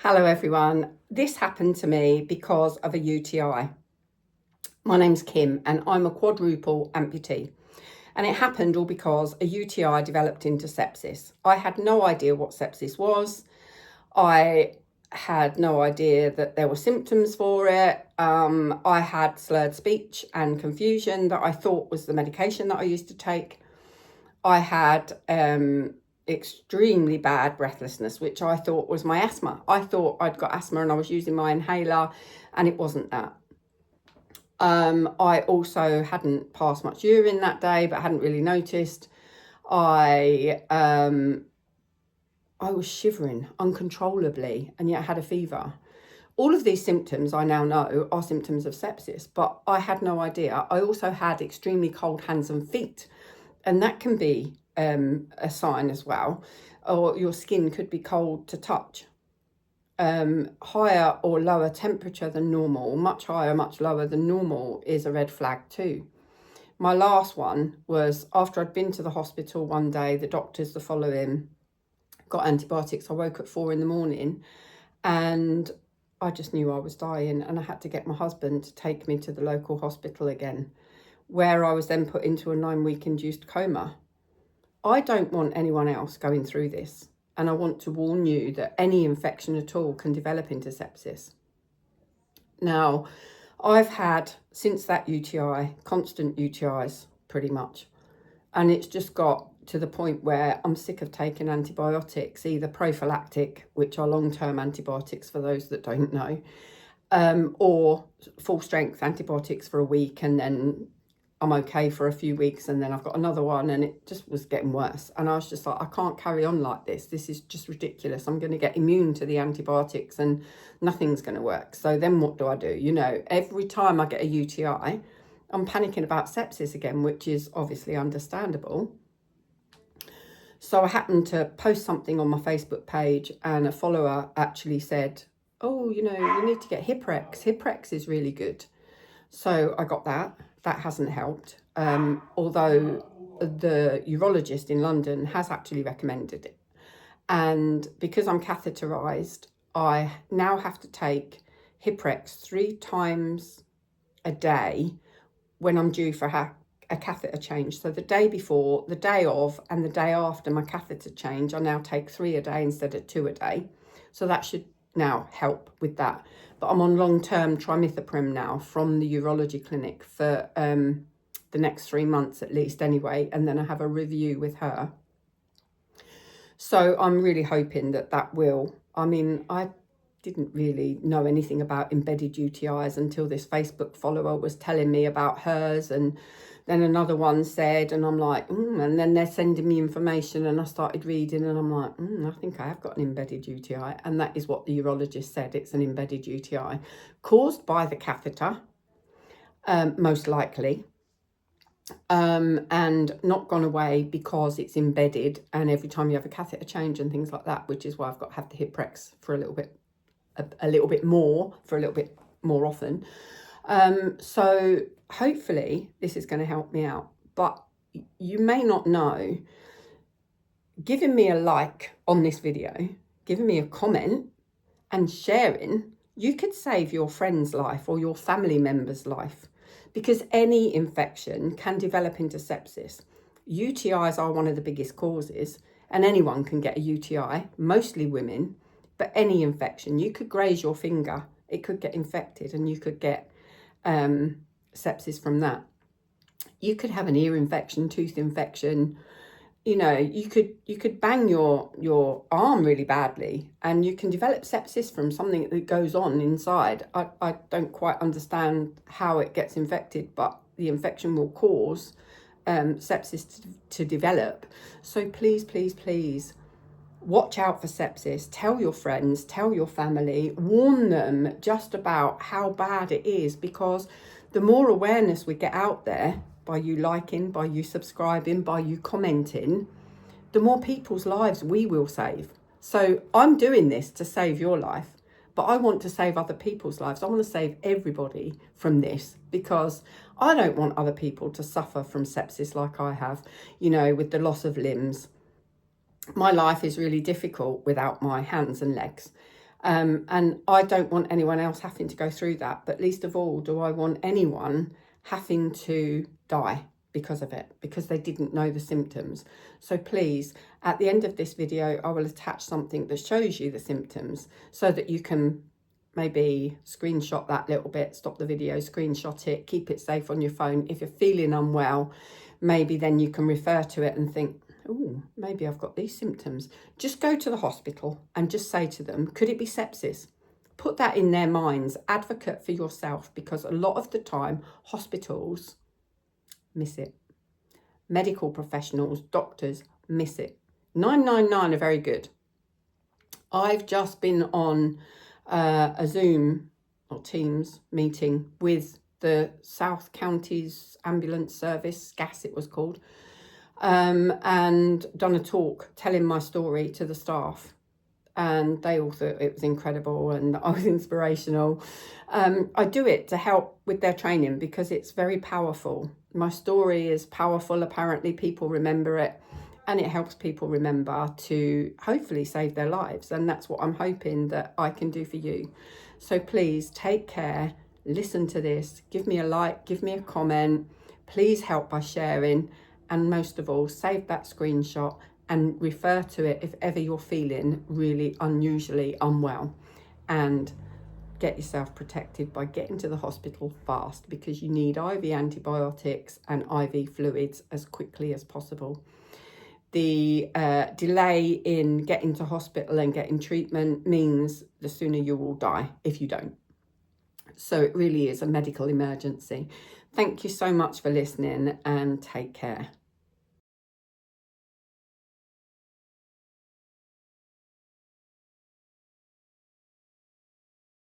Hello everyone. This happened to me because of a UTI. My name's Kim and I'm a quadruple amputee. And it happened all because a UTI developed into sepsis. I had no idea what sepsis was. I had no idea that there were symptoms for it. I had slurred speech and confusion that I thought was the medication that I used to take. I had extremely bad breathlessness, which I thought was my asthma. I thought I'd got asthma and I was using my inhaler, and it wasn't that. I also hadn't passed much urine that day, but hadn't really noticed. I was shivering uncontrollably, and yet I had a fever. All of these symptoms I now know are symptoms of sepsis, but I had no idea. I also had extremely cold hands and feet, and that can be a sign as well, or your skin could be cold to touch. Higher or lower temperature than normal, much higher, much lower than normal is a red flag too. My last one was after I'd been to the hospital one day, the doctors the following got antibiotics. I woke at 4 a.m. and I just knew I was dying, and I had to get my husband to take me to the local hospital again, where I was then put into a 9-week induced coma. I don't want anyone else going through this, and I want to warn you that any infection at all can develop into sepsis. Now, I've had, since that UTI, constant UTIs pretty much, and it's just got to the point where I'm sick of taking antibiotics, either prophylactic, which are long-term antibiotics for those that don't know, or full-strength antibiotics for a week, and then I'm okay for a few weeks, and then I've got another one, and it just was getting worse. And I was just like, I can't carry on like this. This is just ridiculous. I'm going to get immune to the antibiotics and nothing's going to work. So then what do? You know, every time I get a UTI, I'm panicking about sepsis again, which is obviously understandable. So I happened to post something on my Facebook page, and a follower actually said, oh, you know, you need to get Hiprex. Hiprex is really good. So I got that. That hasn't helped, although the urologist in London has actually recommended it. And because I'm catheterized, I now have to take Hiprex 3 times a day when I'm due for a catheter change. So the day before, the day of, and the day after my catheter change, I now take 3 a day instead of 2 a day. So that should now help with that. But I'm on long-term trimethoprim now from the urology clinic for the next 3 months at least anyway, and then I have a review with her. So I'm really hoping that that will, I mean, I didn't really know anything about embedded UTIs until this Facebook follower was telling me about hers, and then another one said, and I'm like, and then they're sending me information, and I started reading, and I'm like, I think I have got an embedded UTI, and that is what the urologist said. It's an embedded UTI caused by the catheter, most likely, and not gone away because it's embedded, and every time you have a catheter change and things like that, which is why I've got to have the Hiprex for a little bit more often. So hopefully this is going to help me out. But you may not know, giving me a like on this video, giving me a comment and sharing, you could save your friend's life or your family member's life, because any infection can develop into sepsis. UTIs are one of the biggest causes, and anyone can get a UTI, mostly women. But any infection, you could graze your finger, it could get infected, and you could get sepsis from that. You could have an ear infection, tooth infection. You know, you could bang your arm really badly, and you can develop sepsis from something that goes on inside. I don't quite understand how it gets infected, but the infection will cause sepsis to develop. So please, please, please, watch out for sepsis. Tell your friends, tell your family, warn them just about how bad it is, because the more awareness we get out there, by you liking, by you subscribing, by you commenting, the more people's lives we will save. So I'm doing this to save your life, but I want to save other people's lives. I want to save everybody from this, because I don't want other people to suffer from sepsis like I have, you know, with the loss of limbs. My life is really difficult without my hands and legs. And I don't want anyone else having to go through that, but least of all do I want anyone having to die because of it, because they didn't know the symptoms. So please, at the end of this video, I will attach something that shows you the symptoms so that you can maybe screenshot that little bit, stop the video, screenshot it, keep it safe on your phone. If you're feeling unwell, maybe then you can refer to it and think, oh, maybe I've got these symptoms. Just go to the hospital and just say to them, could it be sepsis? Put that in their minds, advocate for yourself, because a lot of the time hospitals miss it. Medical professionals, doctors miss it. 999 are very good. I've just been on a Zoom or Teams meeting with the South Counties Ambulance Service, SCAS it was called, and done a talk telling my story to the staff. And they all thought it was incredible and I was inspirational. I do it to help with their training because it's very powerful. My story is powerful. Apparently people remember it, and it helps people remember to hopefully save their lives. And that's what I'm hoping that I can do for you. So please take care, listen to this, give me a like, give me a comment, please help by sharing, and most of all, save that screenshot and refer to it if ever you're feeling really unusually unwell, and get yourself protected by getting to the hospital fast, because you need IV antibiotics and IV fluids as quickly as possible. The delay in getting to hospital and getting treatment means the sooner you will die if you don't. So it really is a medical emergency. Thank you so much for listening, and take care.